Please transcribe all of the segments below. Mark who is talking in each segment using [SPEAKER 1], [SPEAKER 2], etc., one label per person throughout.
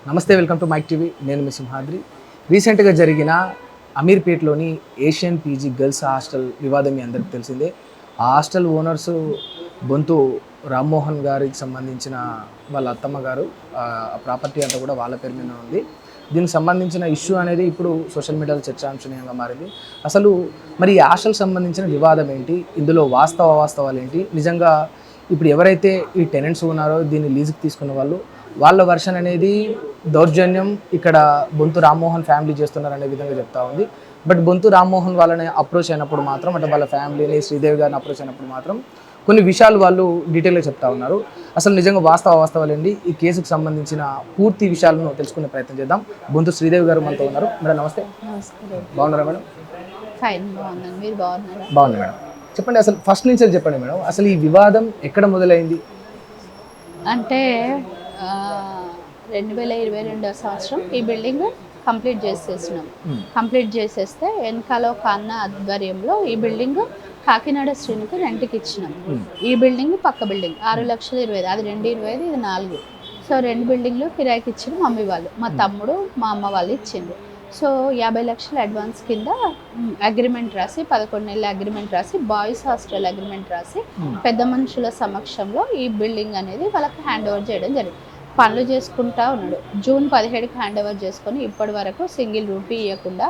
[SPEAKER 1] నమస్తే, welcome to mic TV. నేను మీ సింహాద్రి. రీసెంట్గా జరిగిన అమీర్పేట్లోని ఏషియన్ పీజీ గర్ల్స్ హాస్టల్ వివాదం మీ అందరికీ తెలిసిందే. ఆ హాస్టల్ ఓనర్సు బొంతు రామ్మోహన్ గారికి సంబంధించిన వాళ్ళ అత్తమ్మ గారు, ఆ ప్రాపర్టీ అంతా కూడా వాళ్ళ పేరు మీద ఉంది. దీనికి సంబంధించిన ఇష్యూ అనేది ఇప్పుడు సోషల్ మీడియాలో చర్చాంశనీయంగా మారింది. అసలు మరి ఈ హాస్టల్ సంబంధించిన వివాదం ఏంటి, ఇందులో వాస్తవాలు ఏంటి, నిజంగా ఇప్పుడు ఎవరైతే ఈ టెనెంట్స్ ఉన్నారో దీన్ని లీజుకి తీసుకున్న వాళ్ళ వర్షన్ అనేది దౌర్జన్యం ఇక్కడ బొంతు రామ్మోహన్ ఫ్యామిలీ చేస్తున్నారు అనే విధంగా చెప్తా ఉంది. బట్ బొంతు రామ్మోహన్ వాళ్ళని అప్రోచ్ అయినప్పుడు మాత్రం, అంటే వాళ్ళ ఫ్యామిలీని శ్రీదేవి గారిని అప్రోచ్ అయినప్పుడు మాత్రం కొన్ని విషయాలు వాళ్ళు డీటెయిల్గా చెప్తా ఉన్నారు. అసలు నిజంగా వాస్తవాలేండి, ఈ కేసుకు సంబంధించిన పూర్తి విషయాలను తెలుసుకునే ప్రయత్నం చేద్దాం. బొంతు శ్రీదేవి గారు మనతో ఉన్నారు. మేడం నమస్తే. బాగున్నారా మేడం? బాగుంది మేడం. చెప్పండి, అసలు ఫస్ట్ నుంచి చెప్పండి మేడం, అసలు ఈ వివాదం ఎక్కడ మొదలైంది?
[SPEAKER 2] అంటే 2022 సంవత్సరం ఈ బిల్డింగ్ కంప్లీట్ చేసేసినాం. కంప్లీట్ చేసేస్తే వెనకాల ఒక అన్న ఆధ్వర్యంలో ఈ బిల్డింగ్ కాకినాడ శ్రీనికి రెంట్కి ఇచ్చినాం. ఈ బిల్డింగ్ పక్క బిల్డింగ్ 6,20,000, అది 2,25,000, ఇది 4. సో 2 బిల్డింగ్లు కిరాయికి ఇచ్చిన మమ్మీ వాళ్ళు, మా తమ్ముడు మా అమ్మ వాళ్ళు ఇచ్చిండ్రు. సో 50 లక్షలు అడ్వాన్స్ కింద అగ్రిమెంట్ రాసి, 11 నెలల అగ్రిమెంట్ రాసి, బాయ్స్ హాస్టల్ అగ్రిమెంట్ రాసి, పెద్ద మనుషుల సమక్షంలో ఈ బిల్డింగ్ అనేది వాళ్ళకి హ్యాండ్ ఓవర్ చేయడం జరిగింది. పనులు చేసుకుంటా ఉన్నాడు. జూన్ 17కి హ్యాండ్ ఓవర్ చేసుకొని ఇప్పటి వరకు సింగిల్ రూపీ ఇవ్వకుండా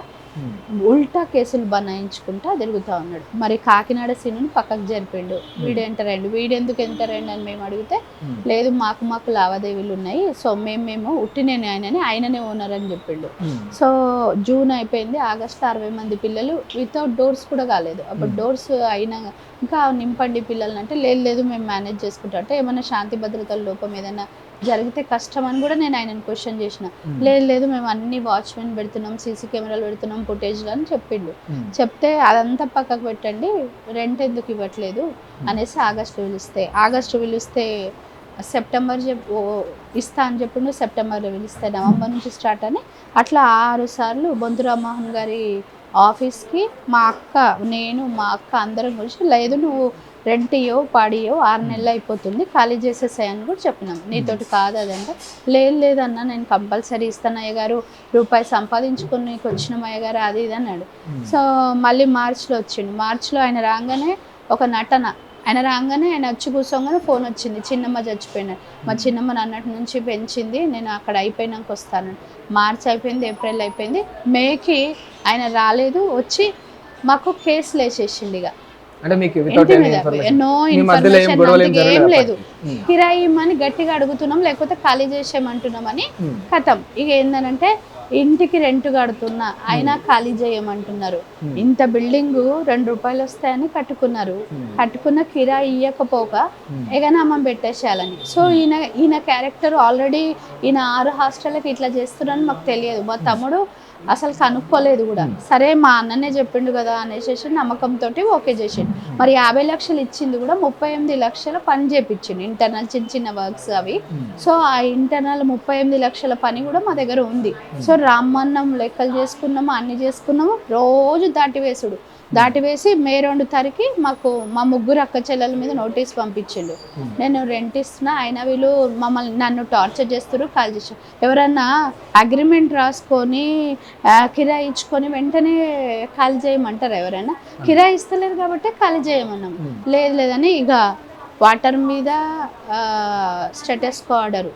[SPEAKER 2] ఉల్టా కేసులు బనాయించుకుంటా తిరుగుతూ ఉన్నాడు. మరి కాకినాడ సీనుని పక్కకు జరిపిండు. వీడెందుకు ఎంటర్ అయ్యండి అని మేము అడిగితే, లేదు మాకు లావాదేవీలు ఉన్నాయి, సో మేము ఉట్టినేని ఆయననే ఓనర్ అని చెప్పిండు. సో జూన్ అయిపోయింది, ఆగస్టు 60 మంది పిల్లలు వితౌట్ డోర్స్ కూడా కాలేదు. అప్పుడు డోర్స్ అయినా ఇంకా నింపండి పిల్లల్ని అంటే, లేదు మేము మేనేజ్ చేసుకుంటాం. అంటే ఏమైనా శాంతి భద్రతల లోపం ఏదైనా జరిగితే కష్టం అని కూడా నేను ఆయనను క్వశ్చన్ చేసిన. లేదు మేము అన్ని వాచ్మెన్ పెడుతున్నాం, సీసీ కెమెరాలు పెడుతున్నాం, ఫుటేజ్లు అని చెప్పిండు. చెప్తే అదంతా పక్కకు పెట్టండి, రెంట్ ఎందుకు ఇవ్వట్లేదు అనేసి ఆగస్టు పిలిస్తే సెప్టెంబర్ ఇస్తా అని చెప్పిండు. సెప్టెంబర్లో పిలిస్తే నవంబర్ నుంచి స్టార్ట్ అని అట్లా 6 సార్లు బొంతు రామ్మోహన్ గారి ఆఫీస్కి మా అక్క అందరం కలిసి, లేదు నువ్వు రెంట్ ఇయ్యో పాడియో 6 నెలలు అయిపోతుంది, ఖాళీ చేసేసాయని కూడా చెప్పినాం. నీతోటి కాదు అదంటే, లేదన్నా నేను కంపల్సరీ ఇస్తాను అయ్యగారు, రూపాయి సంపాదించుకొని వచ్చినాం అయ్యగారు, అది ఇది అన్నాడు. సో మళ్ళీ మార్చిలో వచ్చిండు. మార్చిలో ఆయన రాగానే ఒక నటన, ఆయన వచ్చి కూర్చోగానే ఫోన్ వచ్చింది, చిన్నమ్మ చచ్చిపోయినాడు. మా చిన్నమ్మ అన్నటి నుంచి పెంచింది, నేను అక్కడ అయిపోయినాక వస్తాను. మార్చి అయిపోయింది, ఏప్రిల్ అయిపోయింది, మేకి ఆయన రాలేదు. వచ్చి మాకు కేసులు వేసేసిండు. ఇక ఎన్నో ఇన్ఫర్మేషన్ ఏం లేదు, కిరాయి ఇమ్మని గట్టిగా అడుగుతున్నాం, లేకపోతే ఖాళీ చేసేయమంటున్నామని కథం. ఇక ఏందనంటే, ఇంటికి రెంట్ కడుతున్నా అయినా ఖాళీ చేయమంటున్నారు. ఇంత బిల్డింగ్ 2 రూపాయలు వస్తాయని కట్టుకున్న కిరాయి ఇయ్యకపోక ఎగనామం పెట్టేసేయాలని. సో ఈయన క్యారెక్టర్ ఆల్రెడీ, ఈయన 6 హాస్టళ్ళకి ఇట్లా చేస్తున్నారని మాకు తెలియదు. మా తమ్ముడు అసలు కనుక్కోలేదు కూడా. సరే మా అన్ననే చెప్పిండు కదా అనేసి నమ్మకంతో ఓకే చేసిండు. మరి 50 లక్షలు ఇచ్చింది కూడా 38 లక్షల పని చేపించిండు, ఇంటర్నల్ చిన్న వర్క్స్ అవి. సో ఆ ఇంటర్నల్ 38 లక్షల పని కూడా మా దగ్గర ఉంది. సో రామ్మన్నం లెక్కలు చేసుకున్నాము, అన్ని చేసుకున్నాము. రోజు దాటివేసి మే 2 తారీఖు మాకు మా 3 అక్క చెల్లెల మీద నోటీస్ పంపించిండు. నేను రెంట్ ఇస్తున్నా, అయినా వీళ్ళు నన్ను టార్చర్ చేస్తారు, కాల్ చేస్తారు. ఎవరన్నా అగ్రిమెంట్ రాసుకొని కిరాయి ఇచ్చుకొని వెంటనే ఖాళీ చేయమంటారు? ఎవరైనా కిరాయి ఇస్తలేరు కాబట్టి ఖాళీ చేయమన్నాం. లేదని ఇక వాటర్ మీద స్టేటస్కో ఆర్డర్,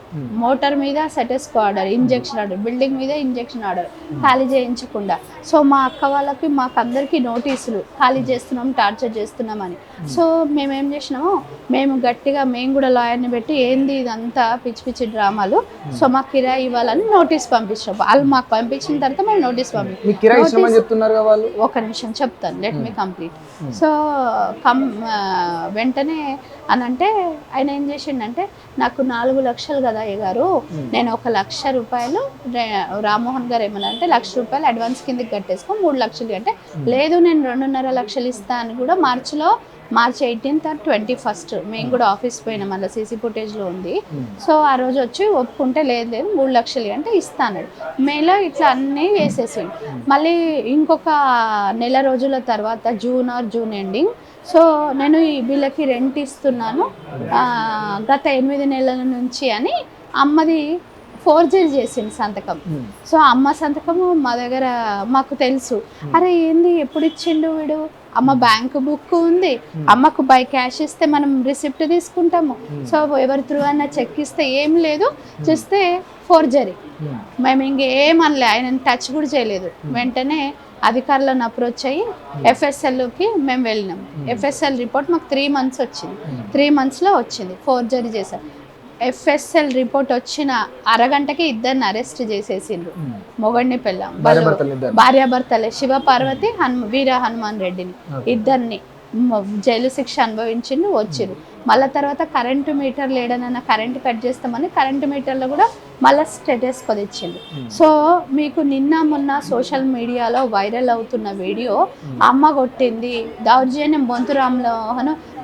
[SPEAKER 2] మోటార్ మీద status quo order, injection order, building మీద ఇంజెక్షన్ ఆర్డర్, ఖాళీ చేయించకుండా. సో మా అక్క వాళ్ళకి మాకందరికీ నోటీసులు, ఖాళీ చేస్తున్నాం, టార్చర్ చేస్తున్నామని. సో మేమేం చేసినాము, మేము కూడా లాయర్ని పెట్టి, ఏంది ఇదంతా పిచ్చి డ్రామాలు, సో మాకు కిరాయి ఇవ్వాలని నోటీస్ పంపించాం. వాళ్ళు మాకు పంపించిన తర్వాత మేము నోటీస్ ఒక నిమిషం చెప్తాను, లెట్ మీ కంప్లీట్. సో వెంటనే అని అంటే ఆయన ఏం చేసిండంటే, నాకు 4 లక్షలు కదా అయ్యగారు, నేను 1 లక్ష రూపాయలు, రామ్మోహన్ గారు ఏమన్నా అంటే 1 లక్ష రూపాయలు అడ్వాన్స్ కిందకి కట్టేసుకో, 3 లక్షలు అంటే, లేదు నేను 2.5 లక్షలు ఇస్తా అని కూడా మార్చి 18th or 21st మేము కూడా ఆఫీస్ పోయినాం, అలా సీసీ ఫుటేజ్లో ఉంది. సో ఆ రోజు వచ్చి ఒప్పుకుంటే, లేదు 3 లక్షలు అంటే ఇస్తాను. మేలో ఇట్లా అన్నీ వేసేసిండు. మళ్ళీ ఇంకొక నెల రోజుల తర్వాత జూన్ ఎండింగ్, సో నేను వీళ్ళకి రెంట్ ఇస్తున్నాను గత 8 నెలల నుంచి అని అమ్మది ఫోర్జరీ చేసిండు సంతకం. సో అమ్మ సంతకము మా దగ్గర మాకు తెలుసు. అరే ఏంది ఎప్పుడు ఇచ్చిండు వీడు, అమ్మ బ్యాంకు బుక్ ఉంది, అమ్మకు బై క్యాష్ ఇస్తే మనం రిసిప్ట్ తీసుకుంటాము, సో ఎవరి త్రూ అన్న చెక్ ఇస్తే ఏం లేదు, చూస్తే ఫోర్జరీ. మేము ఇంకేమనలే, ఆయన టచ్ కూడా చేయలేదు. వెంటనే అధికారులను అప్రోచ్ అయ్యి ఎఫ్ఎస్ఎల్కి మేము వెళ్ళినాం. ఎఫ్ఎస్ఎల్ రిపోర్ట్ మాకు 3 months వచ్చింది. 3 monthsలో వచ్చింది ఫోర్జరీ చేశారు. ఎఫ్ఎస్ఎల్ రిపోర్ట్ వచ్చిన అరగంటకి 2 అరెస్ట్ చేసేసిండ్రు, మొగడిని పెళ్ళాం, భార్యాభర్తలే, శివ పార్వతి వీర హనుమాన్ రెడ్డిని, 2 జైలు శిక్ష అనుభవించిండు, వచ్చిండ్రు. మళ్ళీ తర్వాత కరెంటు మీటర్ లేడనన్న కరెంటు కట్ చేస్తామని కరెంటు మీటర్లో కూడా మళ్ళీ స్టేటస్ కొదిచ్చిండు. సో మీకు నిన్న మొన్న సోషల్ మీడియాలో వైరల్ అవుతున్న వీడియో, అమ్మ కొట్టింది, దౌర్జన్యం, బొంతురాంలో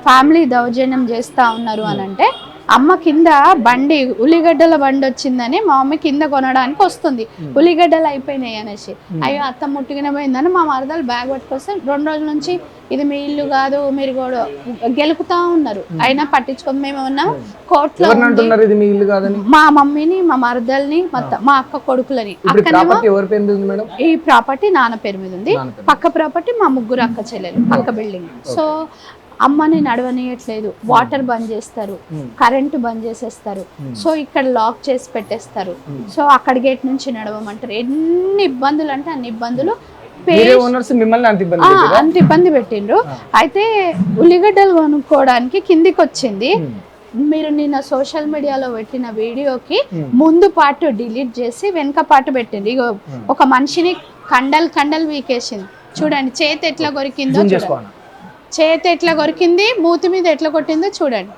[SPEAKER 2] ఫ్యామిలీ దౌర్జన్యం చేస్తూ ఉన్నారు అని అంటే, అమ్మ కింద బండి ఉల్లిగడ్డల బండి వచ్చిందని మా మమ్మీ కింద కొనడానికి వస్తుంది, ఉల్లిగడ్డలు అయిపోయినాయి అనేసి, అయ్యో అత్త ముట్టుకునే పోయిందని మా మరదలు బ్యాగ్ పట్టుకొస్తే 2 రోజుల నుంచి ఇది మీ ఇల్లు కాదు మీరు కూడా గెలుపుతా ఉన్నారు, అయినా పట్టించుకోండి. మేము ఉన్నాం కోర్టులో, మా మమ్మీని, మా మరదల్ని, మా అక్క కొడుకులని. ఈ ప్రాపర్టీ నాన్న పేరు మీద ఉంది, పక్క ప్రాపర్టీ మా 3 అక్క చెల్లెలు, పక్క బిల్డింగ్. సో అమ్మని నడవనీయట్లేదు, వాటర్ బంద్ చేస్తారు, కరెంటు బంద్ చేసేస్తారు, సో ఇక్కడ లాక్ చేసి పెట్టేస్తారు, సో అక్కడ గేట్ నుంచి నడవమంటారు. ఎన్ని ఇబ్బందులు అంటే అన్ని ఇబ్బందులు, అంత ఇబ్బంది పెట్టిండ్రు. అయితే ఉల్లిగడ్డలు కొనుక్కోవడానికి కిందికి వచ్చింది. మీరు నిన్న సోషల్ మీడియాలో పెట్టిన వీడియోకి ముందు పార్ట్ డిలీట్ చేసి వెనక పార్ట్ పెట్టింది. ఇగో ఒక మనిషిని కండలు వీకేసింది చూడండి, చేతి ఎట్లా కొరికిందో చూడండి, చేతి ఎట్లా కొరికింది, మూతి మీద ఎట్లా కొట్టిందో చూడండి.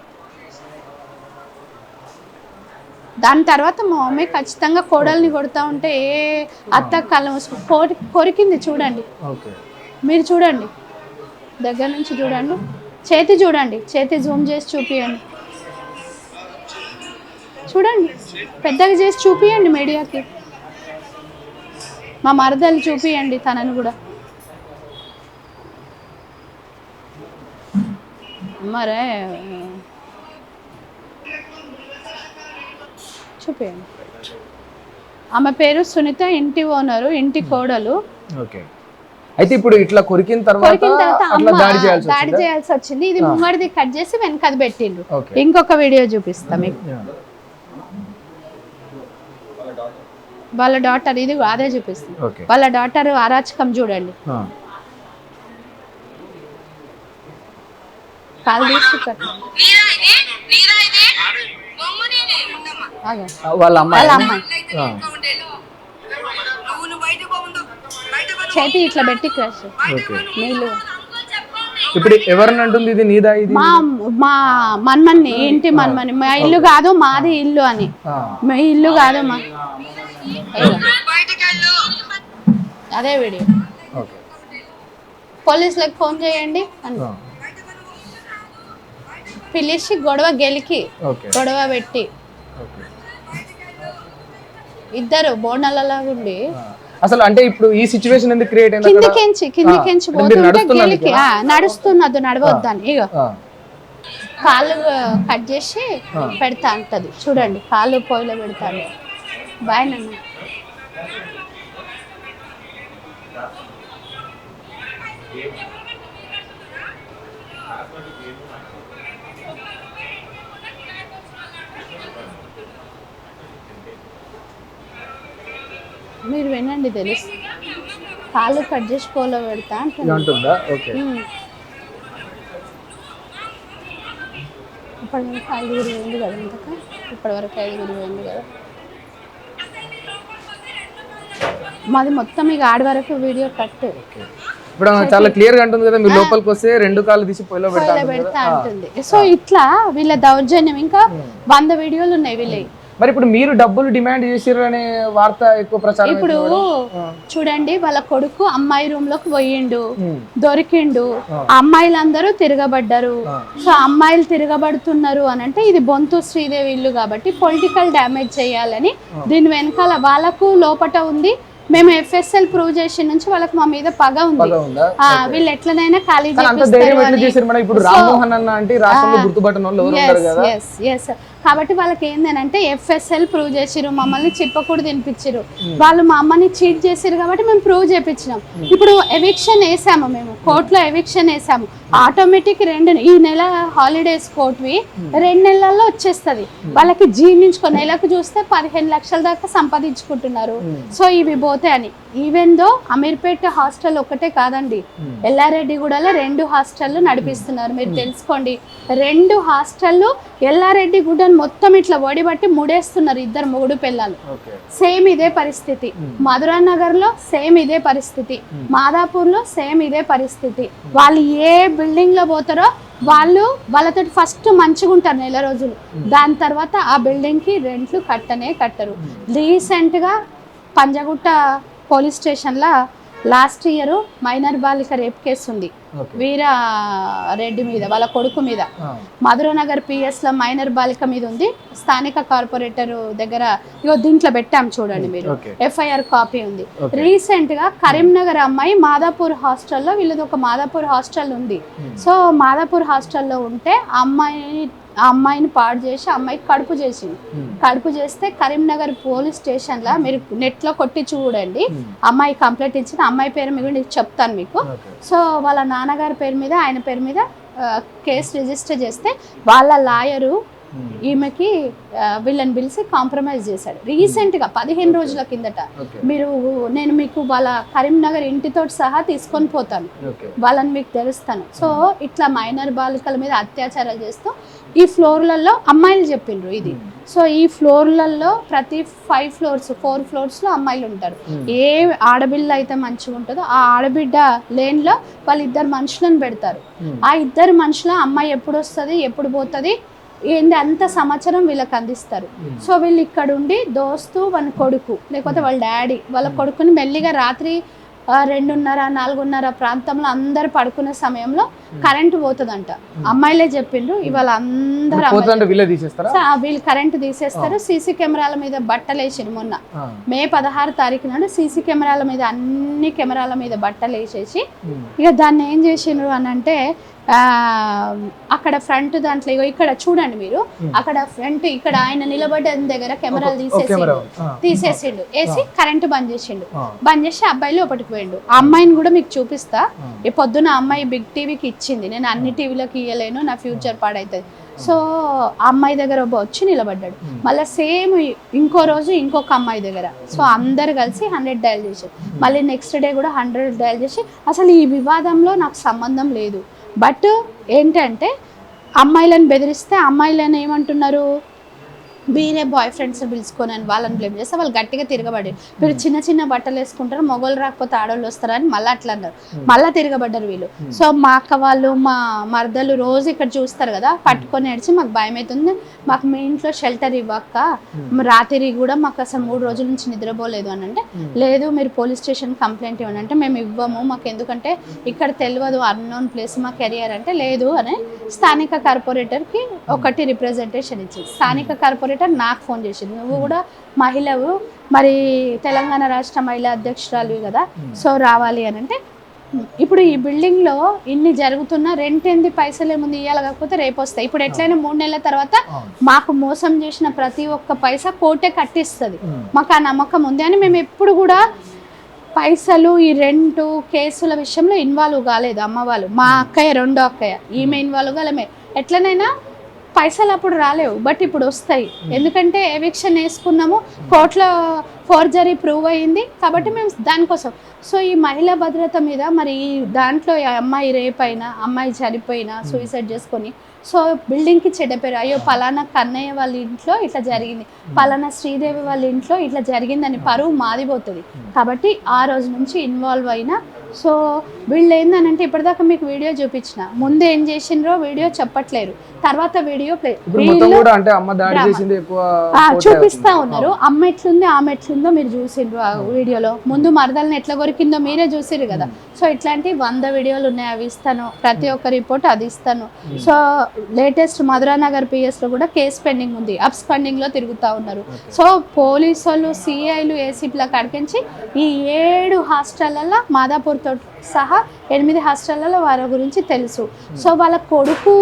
[SPEAKER 2] దాని తర్వాత మా మమ్మీ ఖచ్చితంగా కోడల్ని కొడతా ఉంటే ఏ అత్త కళ్ళ కొరికింది చూడండి, మీరు చూడండి, దగ్గర నుంచి చూడండి, చేతి చూడండి, చేతి జూమ్ చేసి చూపియండి, చూడండి, పెద్దగా చేసి చూపియండి మీడియాకి, మా మరదలు చూపియండి తనని కూడా. మరే చూపియండి. ఆమె పేరు సునీత, ఇంటి ఓనరు, ఇంటి కోడలు.
[SPEAKER 1] అయితే ఇప్పుడు ఇట్లా కొరికిన తర్వాత
[SPEAKER 2] దాడి చేయాల్సి వచ్చింది. ఇది ముంగడిది కట్ చేసి వెనకది పెట్టిండ్రు. ఇంకొక వీడియో చూపిస్తా మీకు, వాళ్ళ డాటర్, ఇది అదే చూపిస్తుంది, వాళ్ళ డాటర్ అరాచకం చూడండి, కాలు తీసి
[SPEAKER 1] వాళ్ళ అమ్మాయి
[SPEAKER 2] చేతి ఇట్లా పెట్టి క్రాష్ నీళ్ళు.
[SPEAKER 1] ఇప్పుడు ఎవరిని అంటుంది ఇది నీదా? ఇది
[SPEAKER 2] మా మన్మన్ని, ఇంటి మన్మని, మా ఇల్లు కాదు మాది ఇల్లు అని, మా ఇల్లు కాదు మా, అదే వీడియో. పోలీసులకు ఫోన్ చేయండి అని పిలిచి గొడవ గెలికి గొడవ పెట్టి ఇద్దరు బోనాలలాగా ఉండి,
[SPEAKER 1] అసలు అంటే ఇప్పుడు ఈ సిచువేషన్ ఎందుకు క్రియేట్ అయింది?
[SPEAKER 2] కిందికెంచి పోతుంటే గెలికి నడుస్తున్నది, నడవద్దని ఇగో కాళ్ళు కట్ చేసి పెడతా అంటది చూడండి, కాళ్ళు పొయ్యిలో పెడతాను. బాయ్ నాన్న. మీరు వినండి, తెలుసు, కాళ్ళు కట్ చేసి పోలో పెడతా
[SPEAKER 1] అంటుందా? ఓకే.
[SPEAKER 2] ఇప్పటివరకు 5 వేలు కదా, ఇంతక ఇప్పటివరకు 5 వేలు కదా మాది మొత్తం. ఇక ఆడి వరకు వీడియో కట్.
[SPEAKER 1] ఇప్పుడు చాలా క్లియర్ గా ఉంటుంది కదా, మీరు లోపలికి వస్తే 2 కాళ్ళు తీసి పొయ్యిలో
[SPEAKER 2] పెడతా అంటుంది. సో ఇట్లా వీళ్ళ దౌర్జన్యం ఇంకా 100 వీడియోలు ఉన్నాయి వీళ్ళవి.
[SPEAKER 1] మరి ఇప్పుడు మీరు డబ్బులు డిమాండ్ చేసిర్రు అనే వార్త ఎక్కువ ప్రచారం.
[SPEAKER 2] ఇప్పుడు చూడండి, వాళ్ళ కొడుకు అమ్మాయి రూమ్ లోకి పోయిండు, దొరికిండు, అమ్మాయిలందరూ తిరగబడ్డారు. సో అమ్మాయిలు తిరగబడుతున్నారు అని అంటే ఇది బొంతు శ్రీదేవి ఇల్లు కాబట్టి పొలిటికల్ డ్యామేజ్ చేయాలని దీని వెనకాల వాళ్ళకు లోపట ఉంది. మేము ఎఫ్ఎస్ఎల్ ప్రూవ్ చేసిన నుంచి వాళ్ళకి మా మీద పగ ఉంది. వీళ్ళు ఎట్లనైనా ఖాళీ కాబట్టి వాళ్ళకి ఏంటంటే FSL ప్రూవ్ చేసిరు, మమ్మల్ని చిప్పకూడు తినిపించారు, వాళ్ళు మా అమ్మని చీట్ చేసిరు కాబట్టి మేము ప్రూవ్ చేయించినాం. ఇప్పుడు ఎవిక్షన్ వేసాము, మేము కోర్టులో ఎవిక్షన్ వేసాము, ఆటోమేటిక్ ఈ నెల హాలిడేస్ కోర్టువి 2 నెలల్లో వచ్చేస్తుంది. వాళ్ళకి జీర్ణించుకో నెలకు చూస్తే 15 లక్షల దాకా సంపాదించుకుంటున్నారు. సో ఇవి పోతే అని. ఈవెన్ దో అమీర్పేట హాస్టల్ ఒకటే కాదండి, ఎల్లారెడ్డిగూడలో 2 హాస్టళ్ళు నడిపిస్తున్నారు. మీరు తెలుసుకోండి, 2 హాస్టళ్ళు ఎల్లారెడ్డిగూడని మొత్తం ఇట్లా ఒడిబట్టి ముడేస్తున్నారు 2 మొగుడు పిల్లలు. సేమ్ ఇదే పరిస్థితి. మధురా నగర్ లో సేమ్ ఇదే పరిస్థితి, మాదాపూర్లో సేమ్ ఇదే పరిస్థితి. వాళ్ళు ఏ బిల్డింగ్ లో పోతారో వాళ్ళతో ఫస్ట్ మంచిగా ఉంటారు నెల రోజులు, దాని తర్వాత ఆ బిల్డింగ్ కి రెంట్లు కట్టరు. రీసెంట్ గా పంజగుట్ట పోలీస్ స్టేషన్లో లాస్ట్ ఇయర్ మైనర్ బాలిక రేప్ కేసు ఉంది వీరారెడ్డి మీద, వాళ్ళ కొడుకు మీద. మధురనగర్ PS లో మైనర్ బాలిక మీద ఉంది. స్థానిక కార్పొరేటర్ దగ్గర ఇగో దీంట్లో పెట్టాం చూడండి మీరు, FIR కాపీ ఉంది. రీసెంట్ గా కరీంనగర్ అమ్మాయి మాదాపూర్ హాస్టల్లో, వీళ్ళది ఒక మాదాపూర్ హాస్టల్ ఉంది. సో మాదాపూర్ హాస్టల్లో ఉంటే ఆ అమ్మాయిని పాడు చేసి అమ్మాయికి కడుపు చేస్తే కరీంనగర్ పోలీస్ స్టేషన్లో మీరు నెట్లో కొట్టి చూడండి, అమ్మాయి కంప్లైంట్ ఇచ్చిన అమ్మాయి పేరు మీద చెప్తాను మీకు. సో వాళ్ళ నాన్నగారి పేరు మీద ఆయన పేరు మీద కేసు రిజిస్టర్ చేస్తే వాళ్ళ లాయరు ఈమెకి వీళ్ళని పిలిచి కాంప్రమైజ్ చేశాడు రీసెంట్గా 15 రోజుల కిందట. నేను మీకు వాళ్ళ కరీంనగర్ ఇంటితో సహా తీసుకొని పోతాను, వాళ్ళని మీకు తెలుస్తాను. సో ఇట్లా మైనర్ బాలికల మీద అత్యాచారాలు చేస్తూ ఈ ఫ్లోర్లలో అమ్మాయిలు చెప్పిండ్రు ఇది. సో ఈ ఫ్లోర్లలో ప్రతి 4 ఫ్లోర్స్లో అమ్మాయిలు ఉంటారు. ఏ ఆడబిడ్డ అయితే మంచిగా ఉంటుందో ఆ ఆడబిడ్డ లేన్లో వాళ్ళు 2 మనుషులను పెడతారు. ఆ 2 మనుషుల అమ్మాయి ఎప్పుడు వస్తుంది ఎప్పుడు పోతుంది ఏంది అంత సమాచారం వీళ్ళకి అందిస్తారు. సో వీళ్ళు ఇక్కడ ఉండి దోస్తు వాళ్ళ కొడుకు లేకపోతే వాళ్ళ డాడీ వాళ్ళ కొడుకుని మెల్లిగా రాత్రి 2:30-4:30 ప్రాంతంలో అందరు పడుకునే సమయంలో కరెంటు పోతుందంట. అమ్మాయిలే చెప్పిండ్రు. ఇవాళ అందరూ వీళ్ళు కరెంటు తీసేస్తారు. సీసీ కెమెరాల మీద బట్టలు వేసిండ్రు. మొన్న మే 16 తారీఖు నాడు సీసీ కెమెరాల మీద అన్ని కెమెరాల మీద బట్టలు వేసేసి ఇక దాన్ని ఏం చేసిండ్రు అని అంటే అక్కడ ఫ్రంట్ దాంట్లో ఇక్కడ చూడండి మీరు, అక్కడ ఫ్రంట్ ఇక్కడ ఆయన నిలబడ్డ దగ్గర కెమెరాలు తీసేసిండు వేసి కరెంటు బంద్ చేసి అబ్బాయి లోపలికి పోయిండు. ఆ అమ్మాయిని కూడా మీకు చూపిస్తా. ఈ పొద్దున అమ్మాయి బిగ్ టీవీకి ఇచ్చింది, నేను అన్ని టీవీలకు ఇయ్యలేను, నా ఫ్యూచర్ పాడవుతుంది. సో అమ్మాయి దగ్గర వచ్చి నిలబడ్డాడు. మళ్ళీ సేమ్ ఇంకో రోజు ఇంకొక అమ్మాయి దగ్గర. సో అందరు కలిసి 100 డయల్ చేశారు. మళ్ళీ నెక్స్ట్ డే కూడా 100 డయల్ చేసి అసలు ఈ వివాదంలో నాకు సంబంధం లేదు. బట్ ఏంటంటే అమ్మాయిలను బెదిరిస్తే అమ్మాయిలను ఏమంటున్నారు, వేరే బాయ్ ఫ్రెండ్స్ని పిలుచుకొని అని వాళ్ళని బ్లేమ్ చేస్తే వాళ్ళు గట్టిగా తిరగబడి మీరు చిన్న బట్టలు వేసుకుంటారు, మొగోళ్ళు రాకపోతే ఆడవాళ్ళు వస్తారని మళ్ళీ అట్లా అన్నారు. మళ్ళీ తిరగబడ్డారు వీళ్ళు. సో మా అక్క వాళ్ళు మా మరదలు రోజు ఇక్కడ చూస్తారు కదా, పట్టుకొని ఏడ్చి మాకు భయం అవుతుంది, మాకు మీ ఇంట్లో షెల్టర్ ఇవ్వక్క, రాత్రి కూడా మాకు అసలు 3 రోజుల నుంచి నిద్రపోలేదు అని అంటే, లేదు మీరు పోలీస్ స్టేషన్ కంప్లైంట్ ఇవ్వండి అంటే మేము ఇవ్వము, మాకు ఎందుకంటే ఇక్కడ తెలియదు అన్నోన్ ప్లేస్ మా కెరియర్ అంటే లేదు అని స్థానిక కార్పొరేటర్కి ఒకటి రిప్రజెంటేషన్ ఇచ్చింది. స్థానిక కార్పొరేటర్ నాకు ఫోన్ చేసింది, నువ్వు కూడా మహిళవు, మరి తెలంగాణ రాష్ట్ర మహిళా అధ్యక్షురాలు కదా, సో రావాలి అని అంటే, ఇప్పుడు ఈ బిల్డింగ్లో ఇన్ని జరుగుతున్నా రెంట్ ఏంది, పైసలు ఏముంది ఇవ్వాలి, కాకపోతే రేపు వస్తాయి. ఇప్పుడు ఎట్లయినా 3 నెలల తర్వాత మాకు మోసం చేసిన ప్రతి ఒక్క పైసా కోర్టే కట్టిస్తుంది, మాకు ఆ నమ్మకం ఉంది అని మేము ఎప్పుడు కూడా పైసలు ఈ రెంటు కేసుల విషయంలో ఇన్వాల్వ్ కాలేదు. అమ్మ వాళ్ళు, మా అక్కయ్య రెండో అక్కయ్య, ఈమె ఇన్వాల్వ్ కాలేమే. ఎట్లనైనా పైసలు అప్పుడు రాలేవు, బట్ ఇప్పుడు వస్తాయి. ఎందుకంటే ఎవిక్షన్ వేసుకున్నాము, కోర్టులో ఫోర్జరీ ప్రూవ్ అయ్యింది కాబట్టి మేము దానికోసం. సో ఈ మహిళా భద్రత మీద మరి దాంట్లో అమ్మాయి రేప్ అయినా, అమ్మాయి చనిపోయినా, సూసైడ్ చేసుకొని, సో బిల్డింగ్కి చెడ్డ పేరు, అయ్యో పలానా కన్నయ్య వాళ్ళ ఇంట్లో ఇట్లా జరిగింది, పలానా శ్రీదేవి వాళ్ళ ఇంట్లో ఇట్లా జరిగిందని పరువు మాదిపోతుంది. కాబట్టి ఆ రోజు నుంచి ఇన్వాల్వ్ అయినా. సో వీళ్ళు ఏందనంటే ఇప్పటిదాకా మీకు వీడియో చూపించిన, ముందు ఏం చేసిండ్రో వీడియో చెప్పట్లేరు, తర్వాత వీడియో చూపిస్తా ఉన్నారు. అమ్మ ఎట్లుంది ఆమె ఎట్లుందో మీరు చూసిండ్రు ఆ వీడియోలో. ముందు మరదల్ని ఎట్లా కొరికిందో మీరే చూసిరు కదా. సో ఇట్లాంటి 100 వీడియోలు ఉన్నాయి, అవి ఇస్తాను, ప్రతి ఒక్క రిపోర్ట్ అది ఇస్తాను. సో లేటెస్ట్ మధురానగర్ PS లో కూడా కేసు పెండింగ్ ఉంది, అప్స్ పెండింగ్ లో తిరుగుతూ ఉన్నారు. సో పోలీసు వాళ్ళు, CIలు, ACPల కడికించి ఈ 7 హాస్టళ్లలో మాదాపూర్తో సహా 8 హాస్టళ్లలో వారి గురించి తెలుసు. సో వాళ్ళ కొడుకు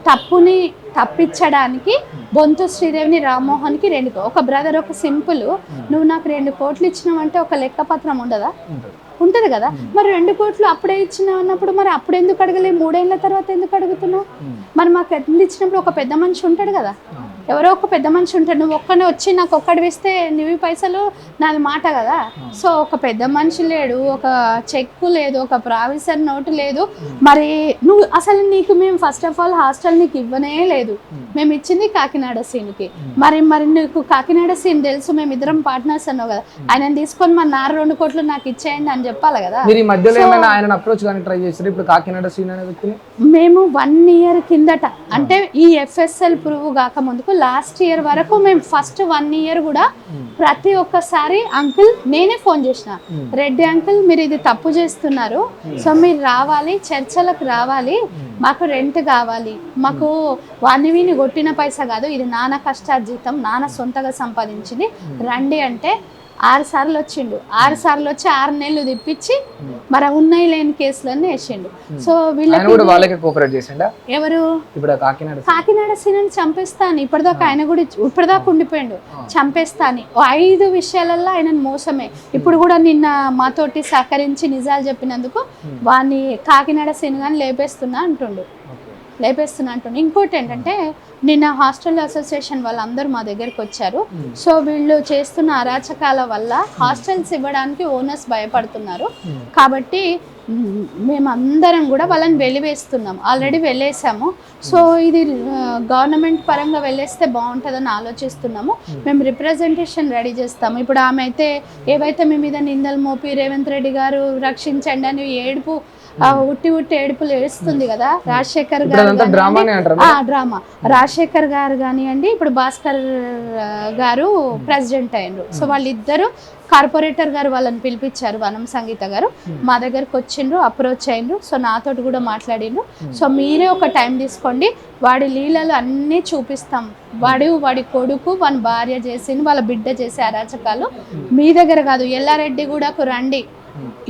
[SPEAKER 2] తప్పుని తప్పించడానికి బొంతు శ్రీదేవిని రామ్మోహన్కి 2 ఒక బ్రదర్ ఒక సింపుల్ నువ్వు నాకు 2 కోట్లు ఇచ్చినావంటే ఒక లెక్కపత్రం ఉండదా? ఉంటుంది కదా. మరి 2 కోట్లు అప్పుడే ఇచ్చినావు అన్నప్పుడు మరి అప్పుడు ఎందుకు అడగలే? 3 ఏళ్ళ తర్వాత ఎందుకు అడుగుతున్నావు? మరి మాకు ఎంత ఇచ్చినప్పుడు ఒక పెద్ద మనిషి ఉంటాడు కదా, ఎవరో ఒక పెద్ద మనిషి ఉంటాడు. నువ్వు ఒక్కనే వచ్చి నాకు ఒక్కడి వేస్తే నువ్వు పైసలు నాది మాట కదా. సో ఒక పెద్ద మనిషి లేడు, ఒక చెక్కు లేదు, ఒక ప్రావిసర్ నోటు లేదు. మరి నువ్వు అసలు నీకు మేము ఫస్ట్ ఆఫ్ ఆల్ హాస్టల్ నీకు ఇవ్వనే లేదు, మేము ఇచ్చింది కాకినాడ సీన్కి. మరి నీకు కాకినాడ సీన్ తెలుసు, మేమిద్దరం పార్ట్నర్స్ అన్నావు కదా, ఆయన తీసుకొని మరి 2 కోట్లు నాకు ఇచ్చేయండి అని చెప్పాలి కదా.
[SPEAKER 1] మీరు ఈ మధ్యలో ఏమైనా ఆయన అప్రోచ్ కానీ ట్రై చేశారు? ఇప్పుడు కాకినాడ సీన్ అనే వ్యక్తిని
[SPEAKER 2] మేము 1 ఇయర్ కిందట, అంటే ఈ FSL ప్రూవ్ కాక ముందుకు లాస్ట్ ఇయర్ వరకు మేము ఫస్ట్ 1 ఇయర్ కూడా ప్రతి ఒక్కసారి అంకుల్ నేనే ఫోన్ చేసిన, రెడ్డి అంకుల్ మీరు ఇది తప్పు చేస్తున్నారు, సో మీరు రావాలి, చర్చలకు రావాలి, మాకు రెంట్ కావాలి, మాకు వాణివిని కొట్టిన పైసా కాదు, ఇది నాన్న కష్టార్జితం, నాన్న సొంతగా సంపాదించింది, రండి అంటే 6 సార్లు వచ్చిండు. 6 సార్లు వచ్చి 6 నెలలు తిప్పించి మరి ఉన్నాయి లేని కేసులన్నీ వేసిండు. సో ఎవరు కాకినాడ సీనని చంపేస్తాను, ఇప్పటిదాకా ఆయన కూడా ఇప్పటిదాకా ఉండిపోయిండు, చంపేస్తాను 5 విషయాలలో ఆయన మోసమే. ఇప్పుడు కూడా నిన్న మాతోటి సహకరించి నిజాలు చెప్పినందుకు వాడిని కాకినాడ సీన్ కానీ లేపేస్తున్నా అంటుండు. ఇంకోటి ఏంటంటే నిన్న హాస్టల్ అసోసియేషన్ వాళ్ళందరూ మా దగ్గరకు వచ్చారు. సో వీళ్ళు చేస్తున్న అరాచకాల వల్ల హాస్టల్స్ ఇవ్వడానికి ఓనర్స్ భయపడుతున్నారు. కాబట్టి మేమందరం కూడా వాళ్ళని వెలివేస్తున్నాం, ఆల్రెడీ వెళ్ళేసాము. సో ఇది గవర్నమెంట్ పరంగా వెళ్ళేస్తే బాగుంటుందని ఆలోచిస్తున్నాము. మేము రిప్రజెంటేషన్ రెడీ చేస్తాము. ఇప్పుడు ఆమె అయితే ఏవైతే మీ మీద నిందలు మోపి రేవంత్ రెడ్డి గారు రక్షించండి అని ఏడుపు ఉట్టి ఏడుపులు ఏడుస్తుంది కదా, రాజశేఖర్ గారు డ్రామా రాజశేఖర్ గారు కానివ్వండి, ఇప్పుడు భాస్కర్ గారు ప్రెసిడెంట్ అయ్యారు. సో వాళ్ళిద్దరు కార్పొరేటర్ గారు వాళ్ళని పిలిపించారు, వనం సంగీత గారు మా దగ్గరకు వచ్చిండ్రు, అప్రోచ్ అయ్యిండ్రు. సో నాతోటి కూడా మాట్లాడిండ్రు. సో మీరే ఒక టైం తీసుకోండి, వాడి లీలలు అన్నీ చూపిస్తాం, వాడి కొడుకు వాని భార్య చేసింది, వాళ్ళ బిడ్డ చేసే అరాచకాలు మీ దగ్గర కాదు, ఎల్లారెడ్డి కూడా రండి,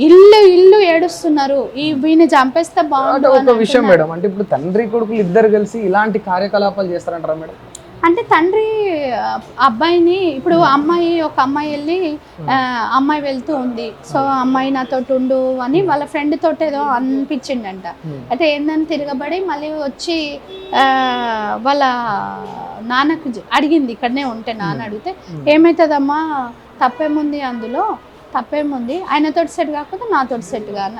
[SPEAKER 2] ఇల్లు ఏడుస్తున్నారు, వీని చంపేస్తే బాగుంటుంది.
[SPEAKER 1] ఒక విషయం మేడం, అంటే ఇప్పుడు తండ్రి కొడుకులు ఇద్దరు కలిసి ఇలాంటి కార్యకలాపాలు చేస్తారంటారా మేడం?
[SPEAKER 2] అంటే తండ్రి అబ్బాయిని, ఇప్పుడు ఒక అమ్మాయి వెళ్ళి అమ్మాయి వెళ్తూ ఉంది, సో అమ్మాయి నాతో ఉండు అని వాళ్ళ ఫ్రెండ్ తోటి ఏదో అనిపించిండంట. అయితే ఏందని తిరగబడి మళ్ళీ వచ్చి వాళ్ళ నాన్నకు అడిగింది, ఇక్కడనే ఉంటే నాన్న అడిగితే ఏమవుతుందమ్మా తప్పేముంది, అందులో తప్పేముంది, ఆయనతో సెట్ కాకపోతే నాతో సెట్ కాని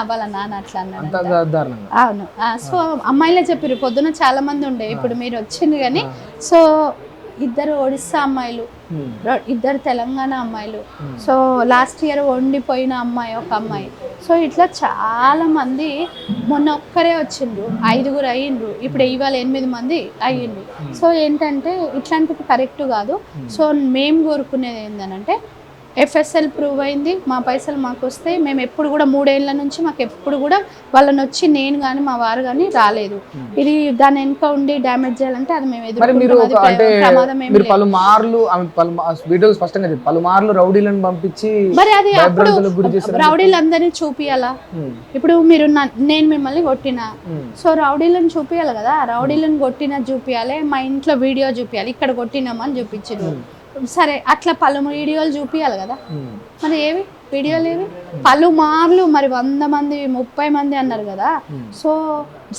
[SPEAKER 2] వాళ్ళ నాన్న అట్లా అన్నాడు. అవును. సో అమ్మాయిలే చెప్పారు, పొద్దున చాలా మంది ఉండే, ఇప్పుడు మీరు వచ్చింది కానీ. సో 2 ఒడిస్సా అమ్మాయిలు, 2 తెలంగాణ అమ్మాయిలు, సో లాస్ట్ ఇయర్ వండిపోయిన అమ్మాయి ఒక అమ్మాయి. సో ఇట్లా చాలా మంది, మొన్న ఒక్కరే వచ్చిండ్రు, 5గురు అయ్యిండ్రు, ఇప్పుడు ఇవాళ 8 మంది అయ్యిండ్రు. సో ఏంటంటే ఇట్లాంటివి కరెక్ట్ కాదు. సో మేము కోరుకునేది ఏంటంటే FSL ప్రూవ్ అయింది, మా పైసలు మాకు వస్తాయి. మేము ఎప్పుడు కూడా 3 ఏళ్ల నుంచి మాకు ఎప్పుడు కూడా వాళ్ళని వచ్చి నేను కానీ మా వారు కానీ రాలేదు. ఇది దాని వెనుక ఉండి డ్యామేజ్ చేయాలంటే అది మేము
[SPEAKER 1] పలుమార్లు రౌడీలను పంపించి,
[SPEAKER 2] మరి అది అప్పుడు రౌడీలందరినీ చూపియాలా? ఇప్పుడు మీరు నేను మిమ్మల్ని కొట్టినా, సో రౌడీలను చూపియాలి కదా, రౌడీలను కొట్టినా చూపియాలి, మా ఇంట్లో వీడియో చూపియాలి, ఇక్కడ కొట్టినామని చూపించారు. సరే అట్లా వీడియోలు చూపియాలి కదా, మరి ఏవి వీడియోలు ఏవి? పలుమార్లు మరి 100 మంది 30 మంది అన్నారు కదా. సో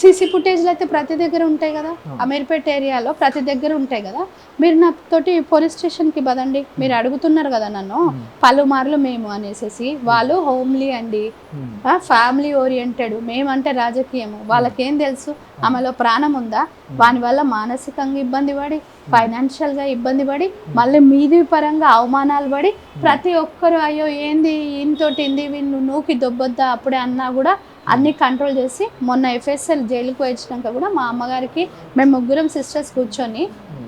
[SPEAKER 2] సీసీ ఫుటేజ్లు అయితే ప్రతి దగ్గర ఉంటాయి కదా, అమీర్పేట ఏరియాలో ప్రతి దగ్గర ఉంటాయి కదా. మీరు నాతోటి పోలీస్ స్టేషన్కి పదండి, మీరు అడుగుతున్నారు కదా నన్ను పలుమార్లు మేము అనేసి. వాళ్ళు హోమ్లీ అండి, ఫ్యామిలీ ఓరియంటెడ్, మేమంటే రాజకీయము. వాళ్ళకేం తెలుసు ఆమెలో ప్రాణం ఉందా? వాని వల్ల మానసికంగా ఇబ్బంది పడి, ఫైనాన్షియల్గా ఇబ్బంది పడి, మళ్ళీ మీది పరంగా అవమానాలు పడి, ప్రతి ఒక్కరు అయ్యో ఏంది ఈయనతోటి వీళ్ళు నూకి దొబ్బొద్దా అప్పుడే అన్నా కూడా అన్నీ కంట్రోల్ చేసి, మొన్న FSL జైలుకు వచ్చినాక కూడా మా అమ్మగారికి మేము 3 సిస్టర్స్ కూర్చొని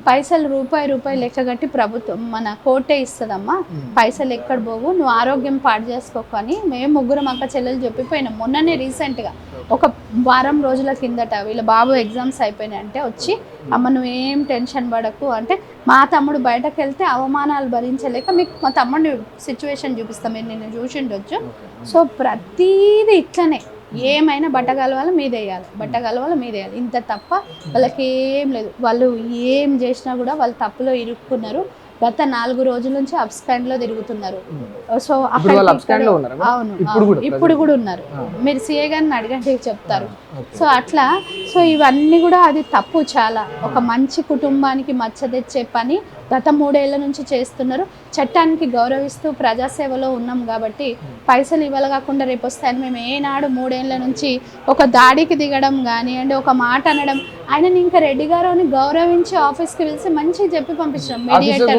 [SPEAKER 2] పైసలు రూపాయి లెక్క కట్టి ప్రభుత్వం మన కోర్టే ఇస్తుందమ్మా, పైసలు ఎక్కడ పోవు, నువ్వు ఆరోగ్యం పాడు చేసుకోకు అని మేము 3 అక్క చెల్లెలు చెప్పిపోయినాం. మొన్ననే రీసెంట్గా ఒక వారం రోజుల కిందట వీళ్ళ బాబు ఎగ్జామ్స్ అయిపోయినాయి అంటే వచ్చి, అమ్మ నువ్వేం టెన్షన్ పడకు అంటే, మా తమ్ముడు బయటకు వెళ్తే అవమానాలు భరించలేక మీకు మా తమ్ముడిని సిచ్యువేషన్ చూపిస్తాం, మీరు నిన్ను చూసిండొచ్చు. సో ప్రతీది ఇట్లనే ఏమైనా బట్టగలవాల మీదేయాలి, బట్టగలవాల మీదేయాలి, ఇంత తప్ప వాళ్ళకి ఏం లేదు. వాళ్ళు ఏం చేసినా కూడా వాళ్ళు తప్పులో ఇరుక్కున్నారు. గత 4 రోజుల నుంచి అప్స్టాండ్ లో తిరుగుతున్నారు. సో అవును, ఇప్పుడు కూడా ఉన్నారు. మీరు సిఏ గారిని అడగండి చెప్తారు. సో అట్లా సో ఇవన్నీ కూడా అది తప్పు. చాలా ఒక మంచి కుటుంబానికి మచ్చ తెచ్చే పని గత 3 ఏళ్ల నుంచి చేస్తున్నారు. చట్టానికి గౌరవిస్తూ ప్రజాసేవలో ఉన్నాం కాబట్టి పైసలు ఇవ్వాలి కాకుండా రేపు వస్తాయని మేము ఏనాడు 3 ఏళ్ల నుంచి ఒక దాడికి దిగడం కానివ్వండి, ఒక మాట అనడం. ఆయన ఇంకా రెడ్డి గారు అని గౌరవించి ఆఫీస్కి పిలిచి మంచిగా చెప్పి పంపించాం. మీడియేటర్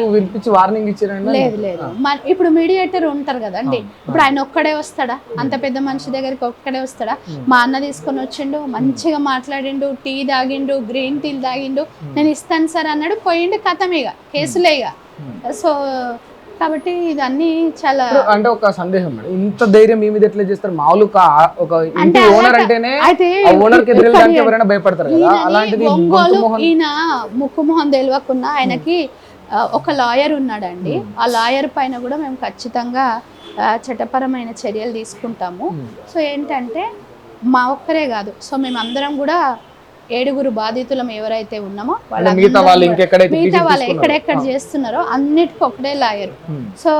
[SPEAKER 2] లేదు లేదు, ఇప్పుడు మీడియేటర్ ఉంటారు కదండి. ఇప్పుడు ఆయన ఒక్కడే వస్తాడా? అంత పెద్ద మనిషి దగ్గరికి ఒక్కడే వస్తాడా? మా అన్న తీసుకొని వచ్చిండు, మంచిగా మాట్లాడిండు, టీ తాగిండు, గ్రీన్ టీలు తాగిండు, నేను ఇస్తాను సార్ అన్నాడు, పోయిండు, కథమేగా కేసులేగా. సో కాబట్టి ఇదన్నీ చాలా
[SPEAKER 1] అంటే ఒక సందేహం, ఇంత ధైర్యం మీ మీద ఎట్లా చేస్తారు? మామూలుగా ఒక ఇంటి ఓనర్ అంటేనే ఓనర్ కి ఎదురెళ్ళడానికి ఎవరైనా భయపడతారు కదా, అలాంటిది
[SPEAKER 2] ఈయన ముక్కు మొహం తెలియకుండా ఆయనకి ఒక లాయర్ ఉన్నాడండి. ఆ లాయర్ పైన కూడా మేము ఖచ్చితంగా చట్టపరమైన చర్యలు తీసుకుంటాము. సో ఏంటంటే మా ఒక్కరే కాదు, సో మేమందరం కూడా 7 బాధితులం ఎవరైతే ఉన్నామో మిగతా వాళ్ళు ఎక్కడెక్కడ చేస్తున్నారో అన్నిటికీ ఒకటే లాయర్. సో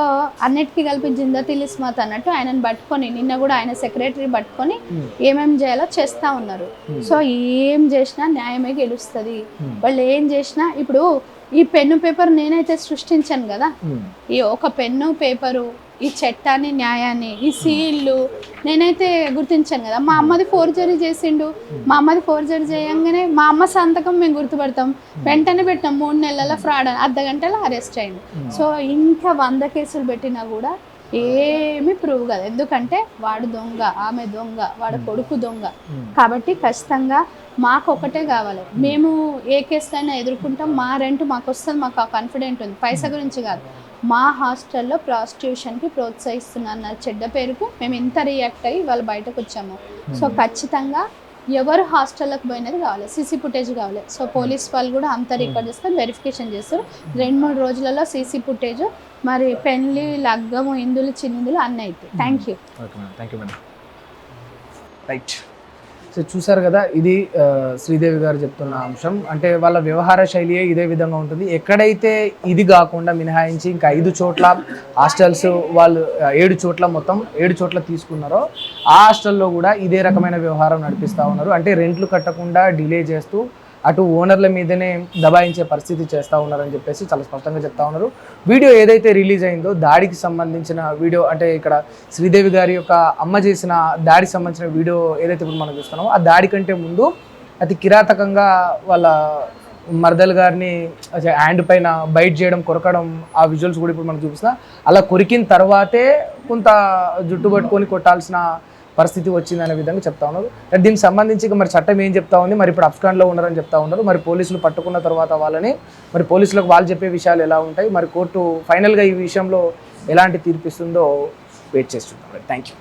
[SPEAKER 2] అన్నిటికీ కలిపి జిందతిల్ ఇస్మాత్ అన్నట్టు ఆయనను పట్టుకొని, నిన్న కూడా ఆయన సెక్రటరీ పట్టుకొని ఏమేమి చేయాలో చేస్తా ఉన్నారు. సో ఏం చేసినా న్యాయమే గెలుస్తుంది. వాళ్ళు ఏం చేసినా, ఇప్పుడు ఈ పెన్ను పేపర్ నేనైతే సృష్టించాను కదా, ఈ ఒక పెన్ను పేపరు, ఈ చట్టాన్ని, న్యాయాన్ని, ఈ సీళ్ళు నేనైతే గుర్తించాను కదా. మా అమ్మది ఫోర్జరీ చేసిండు, మా అమ్మది ఫోర్జరీ చేయంగానే మా అమ్మ సంతకం మేము గుర్తుపడతాం, వెంటనే పెట్టాం. 3 నెలల ఫ్రాడ్ అని, అర్ధగంటలో అరెస్ట్ అయింది. సో ఇంకా 100 కేసులు పెట్టినా కూడా ఏమీ ప్రూవ్ కాదు. ఎందుకంటే వాడు దొంగ, ఆమె దొంగ, వాడు కొడుకు దొంగ. కాబట్టి ఖచ్చితంగా మాకు ఒకటే కావాలి, మేము ఏ కేసులైనా ఎదుర్కొంటాం, మా రెంట్ మాకు వస్తుంది, మాకు ఆ కాన్ఫిడెంట్ ఉంది. పైసా గురించి కాదు, మా హాస్టల్లో ప్రాస్టిట్యూషన్కి ప్రోత్సహిస్తున్న చెడ్డ పేరుకు మేము ఇంత రియాక్ట్ అయ్యి వాళ్ళు బయటకు వచ్చాము. సో ఖచ్చితంగా ఎవరు హాస్టల్లోకి పోయినది కావాలి, సీసీ ఫుటేజ్ కావాలి. సో పోలీస్ వాళ్ళు కూడా అంతా రికార్డ్ చేసుకొని వెరిఫికేషన్ చేస్తారు. 2-3 రోజులలో సీసీ ఫుటేజ్, మరి పెళ్లి, లగ్గము, ఇందులు, చిన్నిందులు అన్నీ అవుతాయి. Thank you
[SPEAKER 1] madam. Right, so చూసారు కదా, ఇది శ్రీదేవి గారు చెప్తున్న అంశం. అంటే వాళ్ళ వ్యవహార శైలియే ఇదే విధంగా ఉంటుంది. ఎక్కడైతే ఇది కాకుండా మినహాయించి ఇంకా 5 చోట్ల హాస్టల్స్ వాళ్ళు 7 చోట్ల మొత్తం 7 చోట్ల తీసుకున్నారో ఆ హాస్టల్లో కూడా ఇదే రకమైన వ్యవహారం నడిపిస్తూ ఉన్నారు. అంటే రెంట్లు కట్టకుండా డిలే చేస్తూ అటు ఓనర్ల మీదనే దబాయించే పరిస్థితి చేస్తూ ఉన్నారని చెప్పేసి చాలా స్పష్టంగా చెప్తా ఉన్నారు. వీడియో ఏదైతే రిలీజ్ అయిందో దాడికి సంబంధించిన వీడియో, అంటే ఇక్కడ శ్రీదేవి గారి యొక్క అమ్మ చేసిన దాడికి సంబంధించిన వీడియో ఏదైతే ఇప్పుడు మనం చూస్తున్నామో, ఆ దాడి కంటే ముందు అతి కిరాతకంగా వాళ్ళ మరదల్ గారిని హ్యాండ్ పైన బైట్ చేయడం, కొరకడం, ఆ విజువల్స్ కూడా ఇప్పుడు మనం చూపిస్తున్నా. అలా కొరికిన తర్వాతే కొంత జుట్టు పట్టుకొని కొట్టాల్సిన పరిస్థితి వచ్చిందనే విధంగా చెప్తా ఉన్నారు. దీనికి సంబంధించి మరి చట్టం ఏం చెప్తా ఉంది, మరి ఇప్పుడు అప్స్కాండ్లో ఉన్నారని చెప్తా ఉన్నారు. మరి పోలీసులు పట్టుకున్న తర్వాత వాళ్ళని, మరి పోలీసులకు వాళ్ళు చెప్పే విషయాలు ఎలా ఉంటాయి, మరి కోర్టు ఫైనల్గా ఈ విషయంలో ఎలాంటి తీర్పిస్తుందో వెయిట్ చేస్తున్నాం. Thank you.